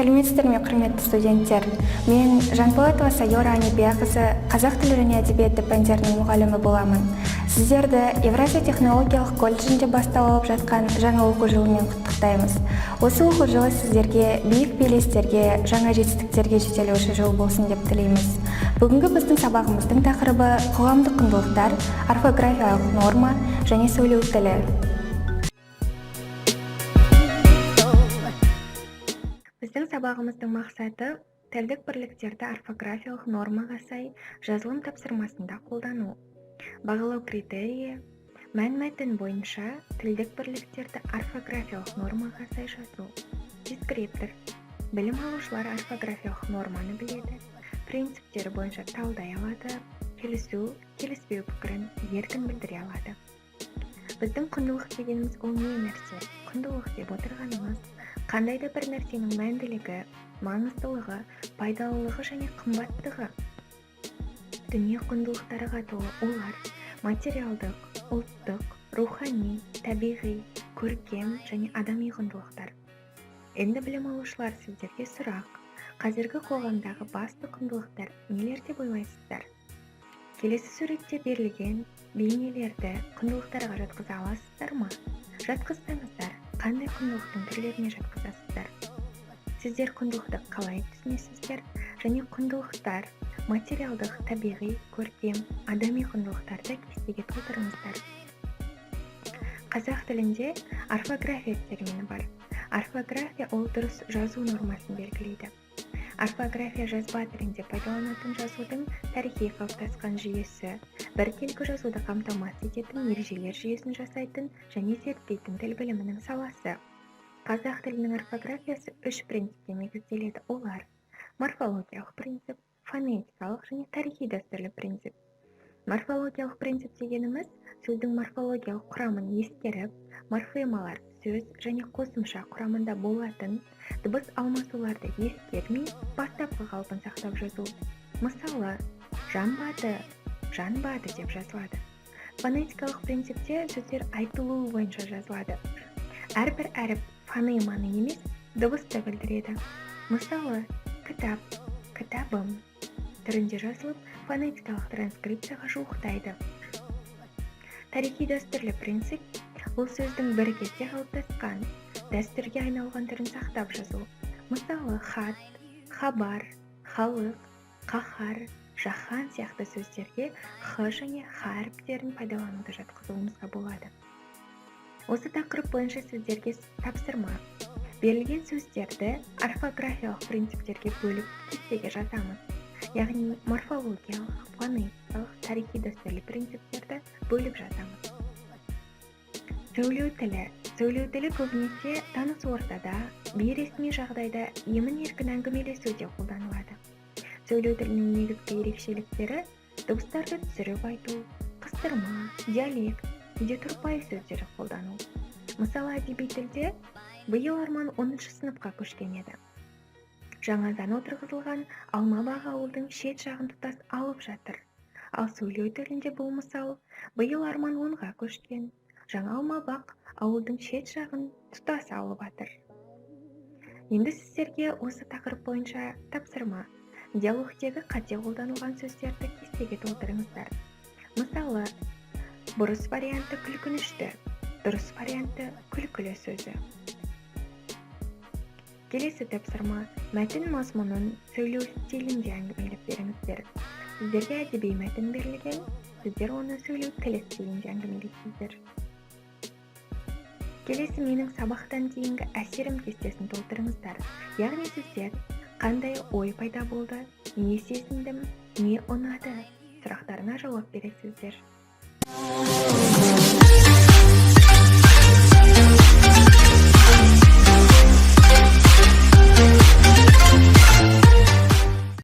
Сәлеметсіздер ме, құрметті студенттер. Мен Жанболатова Сайора Анебияқызы қазақ тілі және әдебиеті пәндерінің мұғалімі боламын. Сіздерді Евразия технологиялық колледжінде басталып жатқан жаңа оқу жылымен құттықтаймыз. Осы оқу жылы сіздерге биік белестерге, жаңа жетістіктерге жетелеуші жыл болсын деп тілейміз. Бүгінгі біздің сабағымыздың тақырыбы қоғамдық құндылықтар, орфографиялық норма және сөйлеу тілі. Біздің сабағымыздың мақсаты тілдік бірліктерді орфографиялық нормаға сай жазылым тапсырмасында қолдану. Бағалау критерийі: мәтін бойынша тілдік бірліктерді орфографиялық нормаға сай жазу. Дескриптор: білім алушылар орфографиялық норманы біледі, принциптері бойынша талдай алады, келісу, келіспеу пікірін еркін білдіре алады. Біздің құндылық дегеніміз ол не нәрсе? Құндылық деп отырғанымыз қандай да бір нәрсенің мәнділігі, маңыздылығы, пайдалылығы және қымбаттығы. Дүние құндылықтарға толы олар материалдық, ұлттық, рухани, табиғи, көркем және адами құндылықтар. Енді білім алушылар, сіздерге сұрақ: қазіргі қоғамдағы басты құндылықтар нелер деп ойлайсыздар? Келесі суретте берілген бейнелерді құндылықтарға жатқыза аласыздар ма? Жатқызсаңыздар, қандай құндылықтың түрлеріне жатқызасыздар? Сіздер құндылықты қалай түсінесіздер? Және құндылықтар материалдық, табиғи, көркем, адами құндылықтарды кестеге толтырыңыздар. Қазақ тілінде орфография термині бар. Орфография ол дұрыс жазу нормасын белгілейді. Орфография жазба тілінде пайдаланатын жазудың тарихи қалыптасқан жүйесі, біркелкі жазуды қамтамасыз ететін ережелер жүйесін жасайтын және зерттейтін тіл білімінің саласы. Қазақ тілінің орфографиясы 3 принципке негізделеді. Олар: морфологиялық принцип, фонетикалық және тарихи дәстүрлі принцип. Морфологиялық принцип дегеніміз сөздің морфологиялық құрамын ескеріп, морфемалар, сөз және қосымша құрамында болатын дыбыс алмасуларды ескермей, бастапқы қалпын сақтап жазу. Мысалы, жанбады, жанбады деп жазылады. Фонетикалық принципте сөздер айтылуы бойынша жазылады. Әрбір әріп фонеманы емес, дыбысты білдіреді. Мысалы, кітап, кітабым түрінде жазылып, фонетикалық транскрипцияға жуықтайды. Тарихи дәстүрлі принцип бұл сөздің бір кезде қалыптасқан, дәстүрге айналған түрін сақтап жазу. Мысалы, хат, хабар, халық, қаһар, жаһан сияқты сөздерге х және х әріптерін пайдалануды жатқызуымызға болады. Осы тақырып бойынша сіздерге тапсырма: берілген сөздерді орфографиялық принциптерге бөліп кестеге жазамыз. Яғни морфологиялық, фонетикалық, тарихи дәстүрлі принциптерді бөліп жазамыз. Сөйлеу тілі. Сөйлеу тілі көбінесе таныс ортада, бейресми жағдайда емін-еркін әңгімелесуде қолданылады. Сөйлеу тілінің негізгі ерекшеліктері: дыбыстарды түсіріп айту, қыстырма, диалект, кейде тұрпайы сөздері қолдану. Мысалы, әдеби тілде биыл Арман 10-шы сыныпқа көшкен еді. Жаңадан отырғызылған Алмабақ ауылдың шет жағын тұтас алып жатыр. Ал сөйлеу тілінде бұл мысал: биыл Арман 10-ға көшкен, жаңа Алмабақ ауылдың шет жағын тұтас алып жатыр. Енді сіздерге осы тақырып бойынша тапсырма: диалогтегі қате қолданылған сөздерді кестеге толтырыңыздар. Мысалы, бұрыс варианты күлкінішті, дұрыс варианты күлкілі сөзі. Келесі тапсырма: мәтін мазмұнын сөйлеу стилінде әңгімелеп беріңіздер. Сіздерге әдеби мәтін берілген, сіздер оны сөйлеу тілі стилінде әңгімелейсіздер. Келесі менің сабақтан дейінгі әсерім кестесін толтырыңыздар. Яғни сіздер қандай ой пайда болды, не сезіндім, не ұнады сұрақтарына жауап бересіздер.